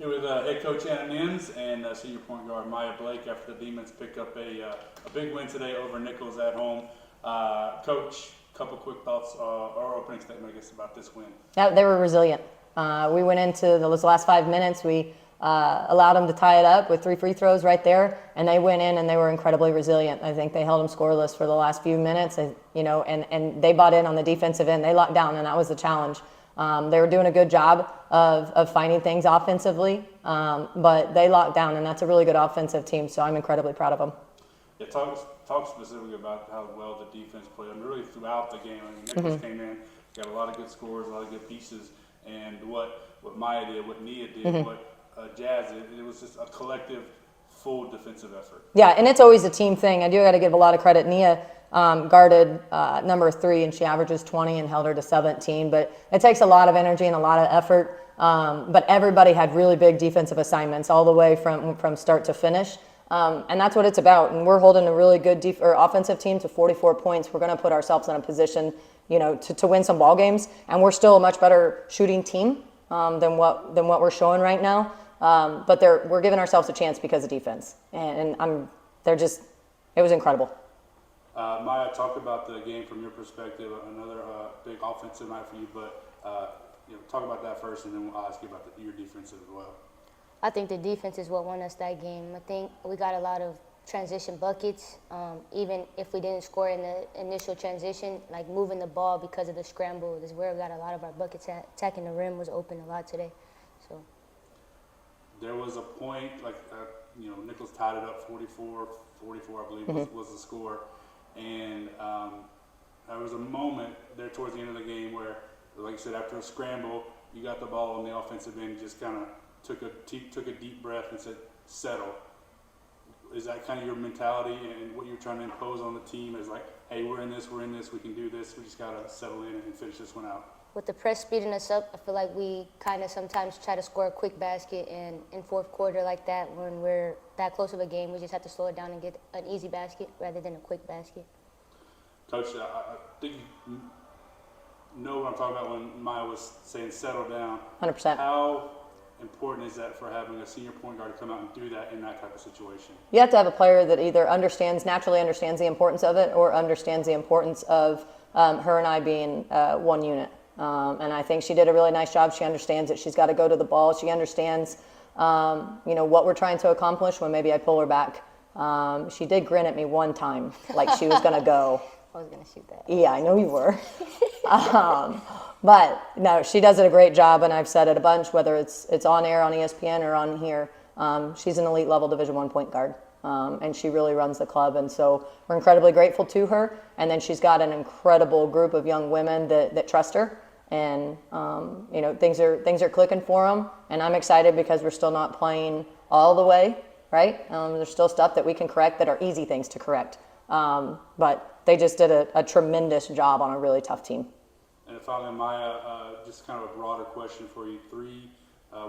Here with head coach Anna Nimz and senior point guard Maya Blake after the Demons pick up a big win today over Nicholls at home. Coach, a couple quick thoughts or opening statement, I guess, about this win. Yeah, they were resilient. We went into those last 5 minutes. We allowed them to tie it up with 3 free throws right there, and they went in and they were incredibly resilient. I think they held them scoreless for the last few minutes, and they bought in on the defensive end. They locked down, and that was the challenge. They were doing a good job of finding things offensively, but they locked down, and that's a really good offensive team, so I'm incredibly proud of them. Yeah, talk specifically about how well the defense played. I mean, really throughout the game. I mean, Nicholls came in, got a lot of good scores, a lot of good pieces, and what Maya did, what Nia did, what Jazz did, it was just a collective, full defensive effort. Yeah, and it's always a team thing. I do got to give a lot of credit. Nia guarded number 3, and she averages 20 and held her to 17. But it takes a lot of energy and a lot of effort. But everybody had really big defensive assignments all the way from start to finish. And that's what it's about. And we're holding a really good offensive team to 44 points. We're going to put ourselves in a position, to win some ball games. And we're still a much better shooting team than what we're showing right now. But we're giving ourselves a chance because of defense. And it was incredible. Maya, talk about the game from your perspective. Another big offensive night for you, but talk about that first, and then we'll ask you about your defense as well. I think the defense is what won us that game. I think we got a lot of transition buckets. Even if we didn't score in the initial transition, like moving the ball because of the scramble is where we got a lot of our buckets at. Attacking the rim was open a lot today. So there was a point, Nicholls tied it up 44, I believe was the score. And there was a moment there towards the end of the game where, like you said, after a scramble, you got the ball on the offensive end, you just kind of took a deep breath and said, settle. Is that kind of your mentality and what you're trying to impose on the team is like, hey, we're in this, we can do this, we just got to settle in and finish this one out? With the press speeding us up, I feel like we kind of sometimes try to score a quick basket, and in fourth quarter like that, when we're that close of a game, we just have to slow it down and get an easy basket rather than a quick basket. Coach, I think you know what I'm talking about when Maya was saying settle down. 100%. How important is that for having a senior point guard to come out and do that in that type of situation? You have to have a player that either naturally understands the importance of it, or understands the importance of her and I being one unit. And I think she did a really nice job. She understands that she's got to go to the ball. She understands, what we're trying to accomplish when maybe I pull her back. She did grin at me one time, like she was going to go. I was going to shoot that. Yeah, I know you were. But no, she does it a great job, and I've said it a bunch, whether it's on air on ESPN or on here. She's an elite level Division I point guard, and she really runs the club, and so we're incredibly grateful to her. And then she's got an incredible group of young women that trust her, and things are clicking for them. And I'm excited because we're still not playing all the way, right? There's still stuff that we can correct that are easy things to correct, but they just did a tremendous job on a really tough team. And finally, Maya, just kind of a broader question for you. 3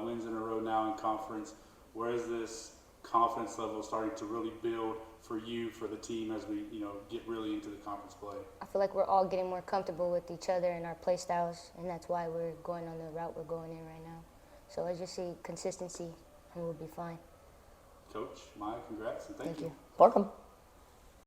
wins in a row now in conference. Where is this confidence level starting to really build for you, for the team, as we get really into the conference play? I feel like we're all getting more comfortable with each other and our play styles, and that's why we're going on the route we're going in right now. So I just see consistency, and we'll be fine. Coach, Maya, congrats, and thank you. Welcome.